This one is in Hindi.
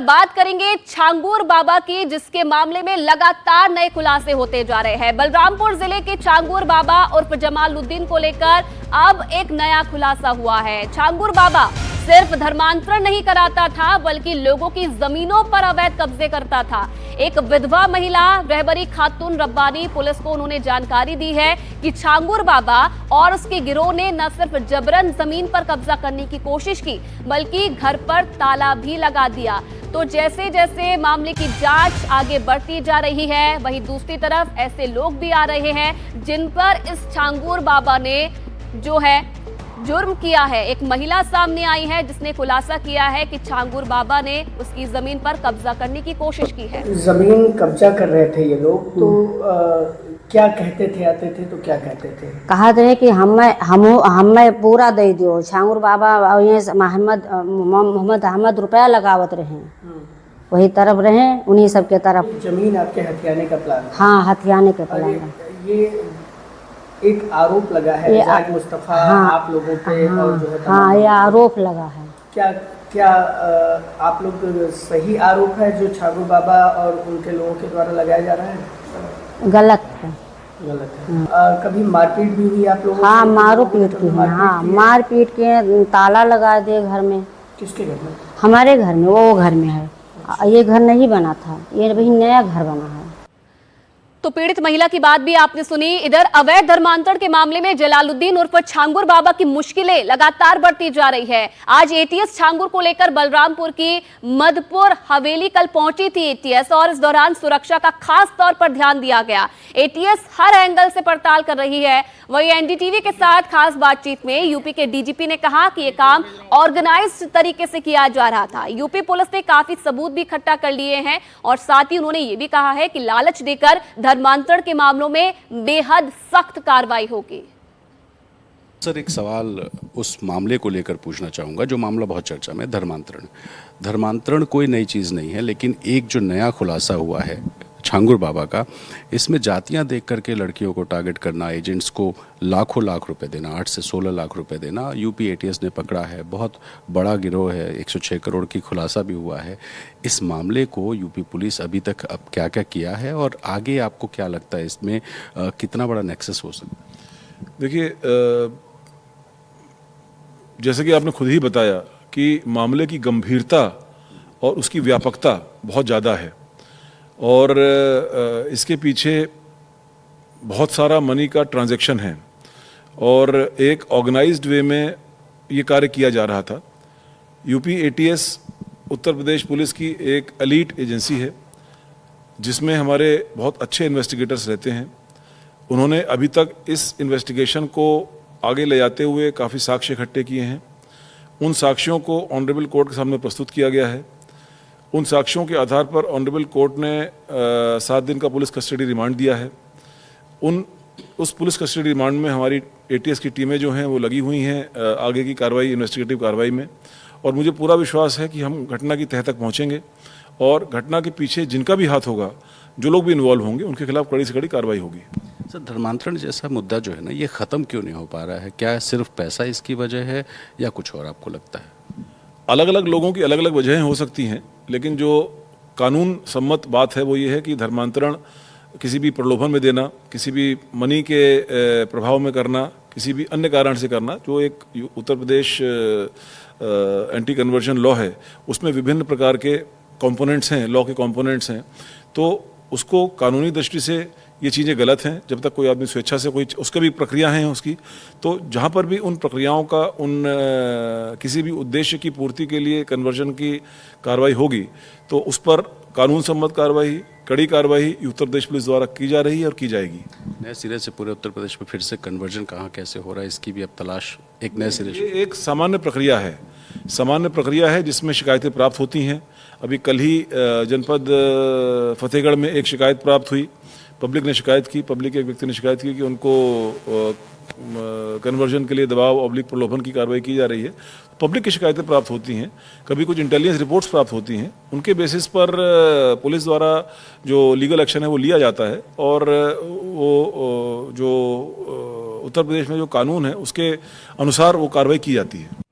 बात करेंगे छांगुर बाबा की, जिसके मामले में लगातार नए खुलासे होते जा रहे हैं। बलरामपुर जिले के छांगुर बाबा उर्फ जमालुद्दीन को लेकर अब एक नया खुलासा हुआ है। छांगुर बाबा सिर्फ धर्मांतरण नहीं कराता था, बल्कि लोगों की जमीनों पर अवैध कब्जे करता था। एक विधवा महिला रहबरी खातून रब्बानी पुलिस को उन्होंने जानकारी दी है कि छांगुर बाबा और उसके गिरोह ने न सिर्फ जबरन जमीन पर कब्जा करने की कोशिश की, बल्कि घर पर ताला भी लगा दिया। तो जैसे जैसे मामले की जांच आगे बढ़ती जा रही है, वहीं दूसरी तरफ ऐसे लोग भी आ रहे हैं जिन पर इस छांगुर बाबा ने जो है जुर्म किया है। एक महिला सामने आई है जिसने खुलासा किया है कि छांगुर बाबा ने उसकी जमीन पर कब्जा करने की कोशिश की है। जमीन कब्जा कर रहे थे ये लोग, तो क्या कहते थे? आते थे तो क्या कहते थे? कहते हैं कि हमें पूरा दे दो। छांगुर बाबा मोहम्मद अहमद रुपया लगावत रहे, वही तरफ रहे, उन्हीं सब के तरफ जमीन आपके हथियाने का प्लान? हाँ, हथियाने के प्लान। ये एक आरोप लगा है रज़ाक मुस्तफा आप लोगों पे, और जो है हाँ, ये आरोप लगा है। क्या आप लोग सही आरोप है जो छांगुर बाबा और उनके लोगों के द्वारा लगाया जा रहा है? गलत है। गलत है। कभी मारपीट भी हुई आप लोगों? हाँ, मारपीट की है। हाँ, मारपीट के ताला लगा दिए घर में। किसके घर में? हमारे घर में, वो घर में है। ये घर नहीं बना था, ये वही नया घर बना है। तो पीड़ित महिला की बात भी आपने सुनी। इधर अवैध धर्मांतरण के मामले में जलालुद्दीन उर्फ छांगुर बाबा की मुश्किलें लगातार बढ़ती जा रही है। आज एटीएस छांगुर को लेकर बलरामपुर की मधुपुर हवेली कल पहुंची थी एटीएस, और इस दौरान सुरक्षा का खास तौर पर ध्यान दिया गया। एटीएस हर एंगल से पड़ताल कर रही है। वहीं एनडीटीवी के साथ खास बातचीत में यूपी के डीजीपी ने कहा कि यह काम ऑर्गेनाइज्ड तरीके से किया जा रहा था। यूपी पुलिस ने काफी सबूत भी इकट्ठा कर लिए हैं, और साथ ही उन्होंने ये भी कहा है कि लालच देकर धर्मांतरण के मामलों में बेहद सख्त कार्रवाई होगी। सर, एक सवाल उस मामले को लेकर पूछना चाहूँगा जो मामला बहुत चर्चा में, धर्मांतरण कोई नई चीज़ नहीं है, लेकिन एक जो नया खुलासा हुआ है छांगुर बाबा का, इसमें जातियां देख करके लड़कियों को टारगेट करना, एजेंट्स को लाखों लाख रुपए देना, 8 से 16 लाख रुपए देना, यूपी एटीएस ने पकड़ा है। बहुत बड़ा गिरोह है, 106 करोड़ की खुलासा भी हुआ है। इस मामले को यूपी पुलिस अभी तक अब क्या क्या किया है, और आगे आपको क्या लगता है इसमें कितना बड़ा नेक्सस हो सकता है? देखिए, जैसे कि आपने खुद ही बताया कि मामले की गंभीरता और उसकी व्यापकता बहुत ज़्यादा है, और इसके पीछे बहुत सारा मनी का ट्रांजैक्शन है, और एक ऑर्गेनाइज्ड वे में ये कार्य किया जा रहा था। UP ATS Uttar Pradesh police की एक एलीट एजेंसी है, जिसमें हमारे बहुत अच्छे इन्वेस्टिगेटर्स रहते हैं। उन्होंने अभी तक इस इन्वेस्टिगेशन को आगे ले जाते हुए काफ़ी साक्ष्य इकट्ठे किए हैं। उन साक्ष्यों को ऑनरेबल कोर्ट के सामने प्रस्तुत किया गया है। उन साक्ष्यों के आधार पर ऑनरेबल कोर्ट ने 7 दिन का पुलिस कस्टडी रिमांड दिया है। उस पुलिस कस्टडी रिमांड में हमारी एटीएस की टीमें जो हैं वो लगी हुई हैं आगे की कार्रवाई, इन्वेस्टिगेटिव कार्रवाई में, और मुझे पूरा विश्वास है कि हम घटना की तह तक पहुँचेंगे, और घटना के पीछे जिनका भी हाथ होगा, जो लोग भी इन्वॉल्व होंगे, उनके खिलाफ कड़ी से कड़ी कार्रवाई होगी। सर, धर्मांतरण जैसा मुद्दा जो है ना, ये ख़त्म क्यों नहीं हो पा रहा है? क्या सिर्फ पैसा इसकी वजह है, या कुछ और आपको लगता है? अलग अलग लोगों की अलग अलग वजहें हो सकती हैं, लेकिन जो कानून सम्मत बात है वो ये है कि धर्मांतरण किसी भी प्रलोभन में देना, किसी भी मनी के प्रभाव में करना, किसी भी अन्य कारण से करना, जो एक Uttar Pradesh anti conversion law है, उसमें विभिन्न प्रकार के कंपोनेंट्स हैं, लॉ के कंपोनेंट्स हैं, तो उसको कानूनी दृष्टि से ये चीज़ें गलत हैं। जब तक कोई आदमी स्वेच्छा से, कोई उसका भी प्रक्रिया है उसकी, तो जहाँ पर भी उन प्रक्रियाओं का किसी भी उद्देश्य की पूर्ति के लिए कन्वर्जन की कार्रवाई होगी, तो उस पर कानून सम्मत कार्रवाई, कड़ी कार्रवाई उत्तर प्रदेश पुलिस द्वारा की जा रही है और की जाएगी। नए सिरे से पूरे उत्तर प्रदेश में फिर से कन्वर्जन कहाँ कैसे हो रहा है, इसकी भी अब तलाश एक नए सिरे से। एक सामान्य प्रक्रिया है जिसमें शिकायतें प्राप्त होती हैं। अभी कल ही जनपद फतेहगढ़ में एक शिकायत प्राप्त हुई, पब्लिक ने शिकायत की, पब्लिक के एक व्यक्ति ने शिकायत की कि उनको कन्वर्जन के लिए दबाव ऑब्लिक प्रलोभन की कार्रवाई की जा रही है। पब्लिक की शिकायतें प्राप्त होती हैं, कभी कुछ इंटेलिजेंस रिपोर्ट्स प्राप्त होती हैं, उनके बेसिस पर पुलिस द्वारा जो लीगल एक्शन है वो लिया जाता है, और वो जो उत्तर प्रदेश में जो कानून है उसके अनुसार वो कार्रवाई की जाती है।